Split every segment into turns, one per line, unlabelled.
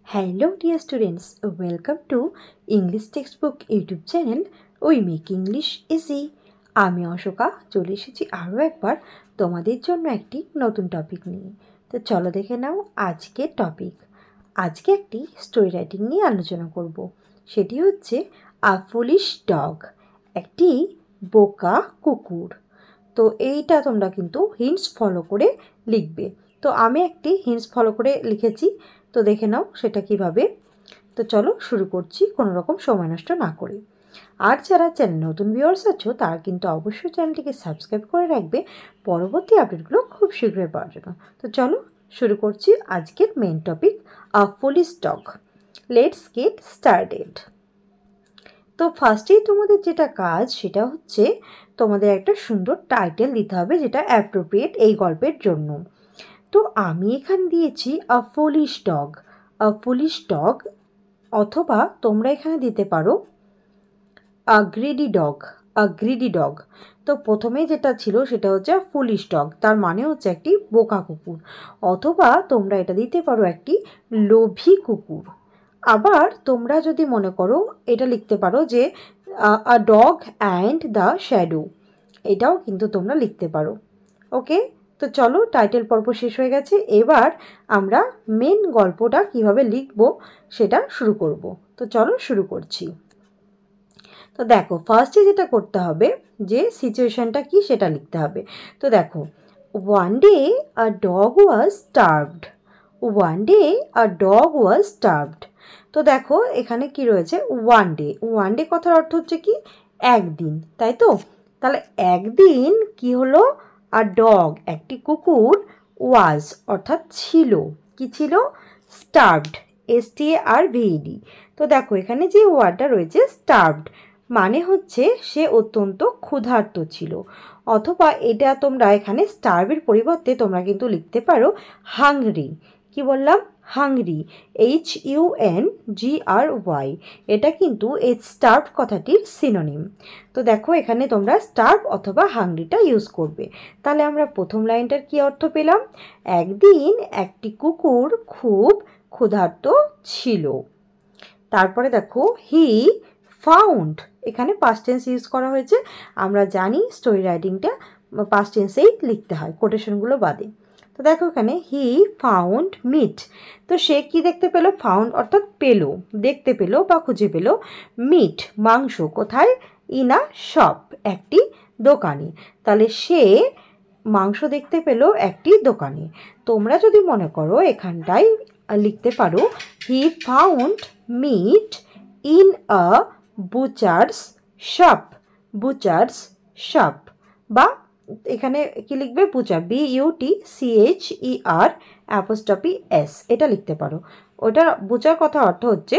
Hello dear students, welcome to English Textbook YouTube channel We Make English Easy. আমি অশোকা চলে এসেছি আরও একবার তোমাদের জন্য একটি নতুন টপিক নিয়ে। তো চলো দেখে নাও আজকের টপিক। আজকে একটি স্টোরি রাইটিং নিয়ে আলোচনা করব। সেটি হচ্ছে আ ফুলিশ ডগ, একটি বোকা কুকুর। তো এইটা তোমরা কিন্তু হিন্টস ফলো করে লিখবে। তো আমি একটি হিন্টস ফলো করে লিখেছি, তো দেখে নাও সেটা কিভাবে। তো চলো শুরু করছি কোনো রকম সময় নষ্ট না করে। আর যারা চ্যানেল নতুন ভিউয়ার্স আছো তারা কিন্তু অবশ্যই চ্যানেলটিকে সাবস্ক্রাইব করে রাখবে পরবর্তী আপডেটগুলো খুব শীঘ্রই পাওয়ার জন্য। তো চলো শুরু করছি আজকের main topic, a police dog. Let's get started. তো ফার্স্টেই তোমাদের যেটা কাজ সেটা হচ্ছে তোমাদের একটা সুন্দর টাইটেল দিতে হবে যেটা অ্যাপ্রোপ্রিয়েট এই গল্পের জন্য। তো আমি এখানে দিয়েছি আ পুলিশ ডগ। আ পুলিশ ডগ, অথবা তোমরা এখানে দিতে পারো আ গ্রিডি ডগ। আ গ্রিডি ডগ। তো প্রথমে যেটা ছিল সেটা হচ্ছে পুলিশ ডগ, তার মানে হচ্ছে একটি বোকা কুকুর, অথবা তোমরা এটা দিতে পারো একটি লোভী কুকুর। আবার তোমরা যদি মনে করো এটা লিখতে পারো যে a dog and the shadow, এটাও কিন্তু তোমরা লিখতে পারো। ওকে, তো চলো টাইটেল পর্ব শেষ হয়ে গেছে, এবার আমরা মেন গল্পটা কিভাবে লিখব সেটা শুরু করব। তো চলো শুরু করছি। তো দেখো ফার্স্টে যেটা করতে হবে যে সিচুয়েশনটা কি সেটা লিখতে হবে। তো দেখো, one day a dog was starved. One day a dog was starved. তো দেখো এখানে কি রয়েছে, ওয়ান ডে। ওয়ান ডে কথার অর্থ হচ্ছে কি একদিন, তাই তো? তাহলে একদিন কি হলো, আর ডগ একটি কুকুর, ওয়াজ অর্থাৎ ছিল, কি ছিল, স্টার্ভড, STARVED। তো দেখো এখানে যে ওয়ার্ডটা রয়েছে স্টার্ভড, মানে হচ্ছে সে অত্যন্ত ক্ষুধার্ত ছিল। অথবা এটা তোমরা এখানে স্টার্ভের পরিবর্তে তোমরা কিন্তু লিখতে পারো হাংরি। কি বললাম, হাংরি, HUNGRY। এটা কিন্তু এই স্টার্ভ কথাটির সিনোনিম। তো দেখো এখানে তোমরা স্টার্ভ অথবা হাংরিটা ইউজ করবে। তাহলে আমরা প্রথম লাইনটার কি অর্থ পেলাম, একদিন একটি কুকুর খুব ক্ষুধার্ত ছিল। তারপরে দেখো হি ফাউন্ড, এখানে পাস্ট টেন্স ইউজ করা হয়েছে। আমরা জানি স্টোরি রাইটিংটা পাস্ট টেন্সেই লিখতে হয় কোটেশনগুলো বাদে। তো দেখো এখানে হি ফাউন্ড মিট। তো সে কি দেখতে পেলো, ফাউন্ড অর্থাৎ পেলো, দেখতে পেলো বা খুঁজে পেলো মিট, মাংস, কোথায়, ইন আ শপ, একটি দোকানে। তাহলে সে মাংস দেখতে পেলো একটি দোকানে। তোমরা যদি মনে করো এখানটায় লিখতে পারো he found meat in a butcher's shop. Butcher's shop, বা এখানে কি লিখবে, বুচার, BUTCHER', এটা লিখতে পারো। ওটা বুচার কথা অর্থ হচ্ছে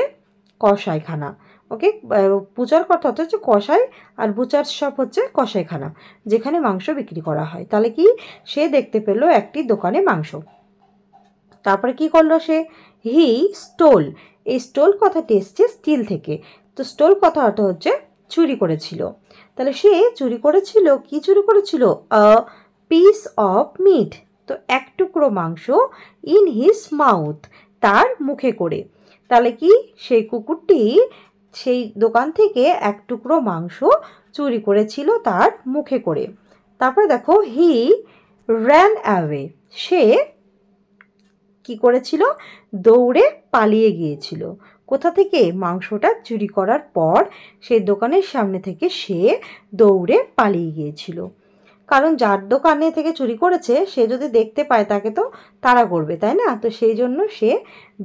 কসাইখানা। ওকে, বুচার কথা অর্থ হচ্ছে কসাই, আর বুচার শপ হচ্ছে কসাইখানা, যেখানে মাংস বিক্রি করা হয়। তাহলে কি, সে দেখতে পেলো একটি দোকানে মাংস। তারপরে কি করলো সে, হি স্টোল। এই স্টোল কথাটি এসছে স্টিল থেকে। তো স্টোল কথা অর্থ হচ্ছে চুরি করেছিল। তাহলে সে চুরি করেছিল, কি চুরি করেছিল, আ পিস অফ মিট, তো এক টুকরো মাংস, ইন হিজ মাউথ, তার মুখে করে। তাহলে কি, সেই কুকুরটি সেই দোকান থেকে এক টুকরো মাংস চুরি করেছিল তার মুখে করে। তারপরে দেখো হি র্যান অ্যাওয়ে, সে কি করেছিল, দৌড়ে পালিয়ে গিয়েছিল। কোথা থেকে, মাংসটা চুরি করার পর সেই দোকানের সামনে থেকে সে দৌড়ে পালিয়ে গিয়েছিল। কারণ যার দোকানে থেকে চুরি করেছে সে যদি দেখতে পায় তাকে তো তাড়া করবে, তাই না? তো সেই জন্য সে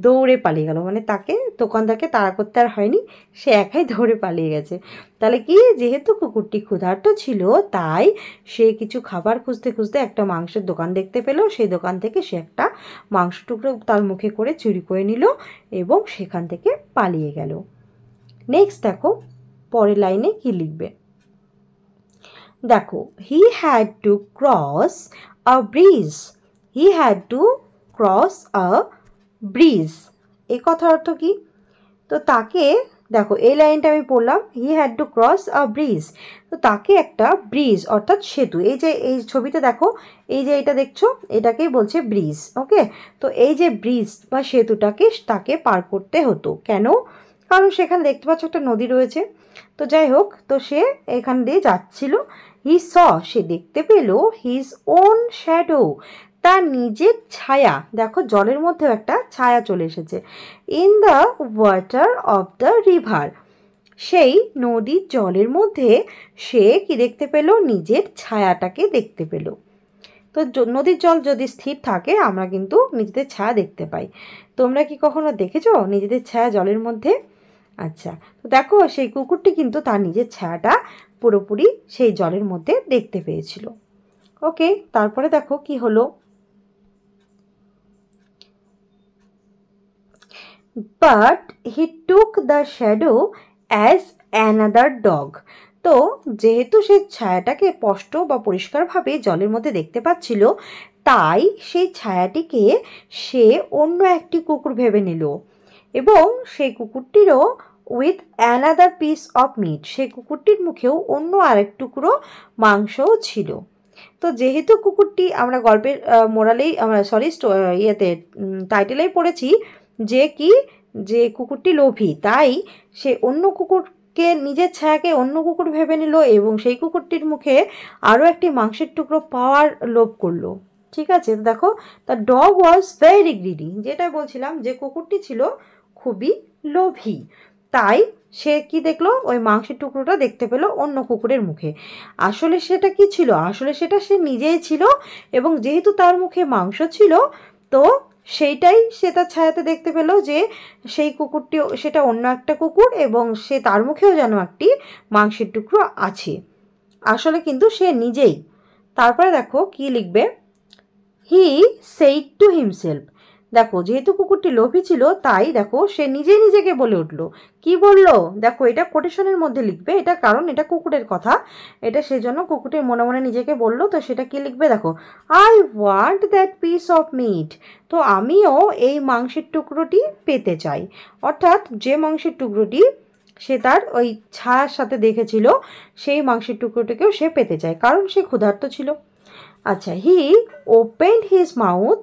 দৌড়ে পালিয়ে গেল, মানে তাকে দোকানদারকে তাড়া করতে আর হয়নি, সে একাই দৌড়ে পালিয়ে গেছে। তাহলে কি, যেহেতু কুকুরটি ক্ষুধার্ত ছিল তাই সে কিছু খাবার খুঁজতে খুঁজতে একটা মাংসের দোকান দেখতে পেলো, সেই দোকান থেকে সে একটা মাংস টুকরো তার মুখে করে চুরি করে নিল এবং সেখান থেকে পালিয়ে গেল। নেক্সট দেখো পরের লাইনে কি লিখবে। দেখো, he had to cross a bridge. He had to cross a bridge, এই কথার অর্থ কি, তো তাকে দেখো এই লাইনটা আমি পড়লাম, he had to cross a bridge. তো তাকে একটা ব্রিজ অর্থাৎ সেতু, এই যে এই ছবিতে দেখো এই যে এটা দেখছো এটাকেই বলছে ব্রিজ। ওকে, তো এই যে ব্রিজ বা সেতুটাকে তাকে পার করতে হতো। কেন? কারণ সেখানে দেখতে পাচ্ছ একটা নদী রয়েছে। তো যাই হোক, তো সে এখান দিয়ে যাচ্ছিল। হি স, সে দেখতে পেল হিজ ওন শ্যাডো, তার নিজের ছায়া। দেখো জলের মধ্যেও একটা ছায়া চলে এসেছে। In the water of the river, সেই নদীর জলের মধ্যে সে কি দেখতে পেল? নিজের ছায়াটাকে দেখতে পেল। তো নদীর জল যদি স্থির থাকে আমরা কিন্তু নিজেদের ছায়া দেখতে পাই। তোমরা কি কখনো দেখেছো নিজেদের ছায়া জলের মধ্যে? আচ্ছা, তো দেখো সেই কুকুরটি কিন্তু তার নিজের ছায়াটা পুরোপুরি সেই জলের মধ্যে দেখতে পেয়েছিল। ওকে, তারপরে দেখো কি হলো। But he took the shadow as another dog. তো যেহেতু সে ছায়াটাকে স্পষ্ট বা পরিষ্কারভাবে জলের মধ্যে দেখতে পাচ্ছিল, তাই সেই ছায়াটিকে সে অন্য একটি কুকুর ভেবে নিল। এবং সেই কুকুরটিরও with another piece of meat, সেই কুকুরটির মুখেও অন্য আরেক টুকরো মাংসও ছিল। তো যেহেতু কুকুরটি, আমরা গল্পের মোরালেই আমরা ইয়েতে টাইটেলেই পড়েছি যে কি, যে কুকুরটি লোভী, তাই সে অন্য কুকুরকে, নিজের ছায়াকে অন্য কুকুর ভেবে নিল এবং সেই কুকুরটির মুখে আরও একটি মাংসের টুকরো পাওয়ার লোভ করলো। ঠিক আছে, দেখো the dog was very greedy, যেটা বলছিলাম যে কুকুরটি ছিল খুবই লোভী। তাই সে কি দেখলো? ওই মাংসের টুকরোটা দেখতে পেলো অন্য কুকুরের মুখে। আসলে সেটা কি ছিল? আসলে সেটা সে নিজেই ছিল, এবং যেহেতু তার মুখে মাংস ছিল, তো সেইটাই সে তার ছায়াতে দেখতে পেলো যে সেই কুকুরটি সেটা অন্য একটা কুকুর, এবং সে তার মুখেও যেন একটি মাংসের টুকরো আছে। আসলে কিন্তু সে নিজেই। তারপরে দেখো কি লিখবে, হি সেইড টু হিমসেলফ। দেখো যেহেতু কুকুরটি লোভী ছিল, তাই দেখো সে নিজেই নিজেকে বলে উঠলো। কি বললো? দেখো এটা কোটেশনের মধ্যে লিখবে, এটা কারণ এটা কুকুরের কথা, এটা সেজন্য কুকুরটির মনে মনে নিজেকে বললো। তো সেটা কি লিখবে? দেখো, I want that piece of meat. তো আমিও এই মাংসের টুকরোটি পেতে চাই। অর্থাৎ যে মাংসের টুকরোটি সে তার ওই ছায়ার সাথে দেখেছিল, সেই মাংসের টুকরোটিকেও সে পেতে চায়, কারণ সে ক্ষুধার্ত ছিল। আচ্ছা, he opened his mouth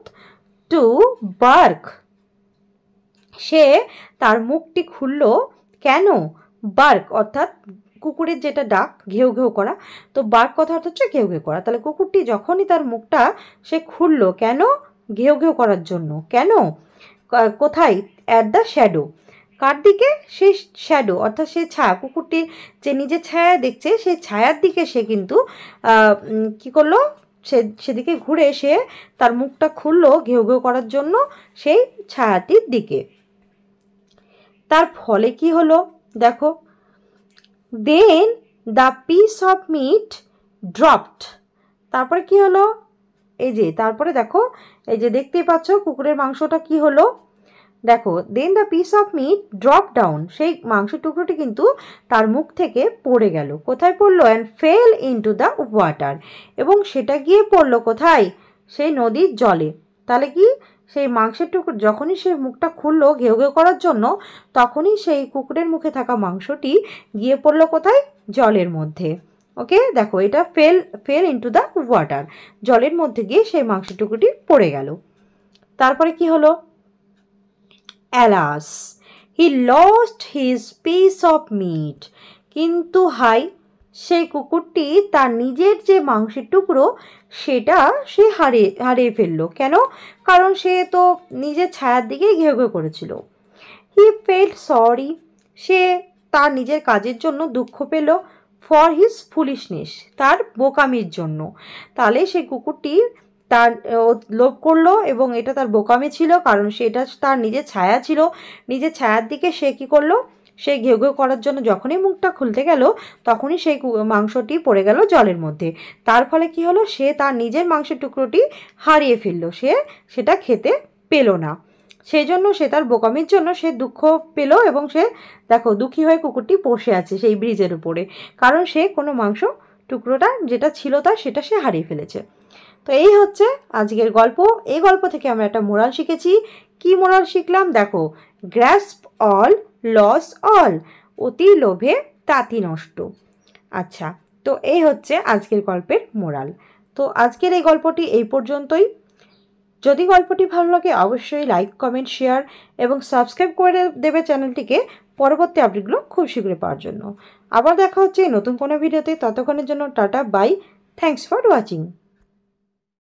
to bark. সে তার মুখটি খুলল। কেন? বার্ক অর্থাৎ কুকুরের যেটা ডাক, ঘেউ ঘেউ করা। তো বার্ক কথা অর্থ হচ্ছে ঘেউ ঘেউ করা। তাহলে কুকুরটি যখনই তার মুখটা সে খুলল, কেন? ঘেউ ঘেউ করার জন্য। কেন? কোথায়? At the shadow. কার দিকে? সেই শ্যাডো অর্থাৎ সে ছায়া, কুকুরটি যে নিজের ছায়া দেখছে, সেই ছায়ার দিকে সে কিন্তু কি করলো? সেদিকে ঘুরে সে তার মুখটা খুললো ঘেউ ঘেউ করার জন্য সেই ছায়াটির দিকে। তার ফলে কি হলো? দেখো, then the piece of meat dropped. তারপরে কি হলো? এই যে তারপরে দেখো, এই যে দেখতেই পাচ্ছ কুকুরের মাংসটা কি হলো। দেখো, then the piece of meat drop down, সেই মাংসের টুকরোটি কিন্তু তার মুখ থেকে পড়ে গেল। কোথায় পড়লো? And fail into the water, এবং সেটা গিয়ে পড়লো কোথায়? সেই নদীর জলে। তাহলে কি, সেই মাংসের টুকরো যখনই সে মুখটা খুললো ঘেউ ঘেউ করার জন্য, তখনই সেই কুকুরের মুখে থাকা মাংসটি গিয়ে পড়লো কোথায়? জলের মধ্যে। ওকে, দেখো এটা ফেল ইনটু দ্য ওয়াটার, জলের মধ্যে গিয়ে সেই মাংসের টুকরোটি পড়ে গেল। তারপরে কি হলো? Alas, he lost his piece of meat. কিন্তু হাই, সেই কুকুরটি তার নিজের যে মাংসের টুকরো সেটা সে হারিয়ে ফেললো। কেন? কারণ সে তো নিজের ছায়ার দিকেই ঘেউ ঘেউ করেছিল। হি ফেল্ট সরি, সে তার নিজের কাজের জন্য দুঃখ পেল। ফর হিজ ফুলিশনেস, তার বোকামির জন্য। তাহলে সেই কুকুরটি তার লোভ করলো, এবং এটা তার বোকামি ছিল, কারণ সেটা তার নিজের ছায়া ছিল। নিজের ছায়ার দিকে সে কী করলো? সে ঘেউ ঘেউ করার জন্য যখনই মুখটা খুলতে গেল, তখনই সেই মাংসটি পড়ে গেল জলের মধ্যে। তার ফলে কি হলো? সে তার নিজের মাংসের টুকরোটি হারিয়ে ফেললো, সে সেটা খেতে পেল না। সেই জন্য সে তার বোকামির জন্য সে দুঃখ পেল, এবং সে দেখো দুঃখী হয়ে কুকুরটি বসে আছে সেই ব্রিজের উপরে, কারণ সে কোনো মাংস টুকরোটা যেটা ছিল তার, সেটা সে হারিয়ে ফেলেছে। তো এই হচ্ছে আজকের গল্প। এই গল্প থেকে আমরা একটা মোরাল শিখেছি। কি মোরাল শিখলাম? দেখো, গ্র্যাস্প অল লস অল, অতি লোভে তাঁতি নষ্ট। আচ্ছা, তো এই হচ্ছে আজকের গল্পের মোরাল। তো আজকের এই গল্পটি এই পর্যন্তই। যদি গল্পটি ভালো লাগে অবশ্যই লাইক, কমেন্ট, শেয়ার এবং সাবস্ক্রাইব করে দেবে চ্যানেলটিকে পরবর্তী আপডেটগুলো খুব শীঘ্রই পাওয়ার জন্য। আবার দেখা হচ্ছে নতুন কোনো ভিডিওতে। ততক্ষণের জন্য টাটা, বাই, থ্যাঙ্কস ফর ওয়াচিং।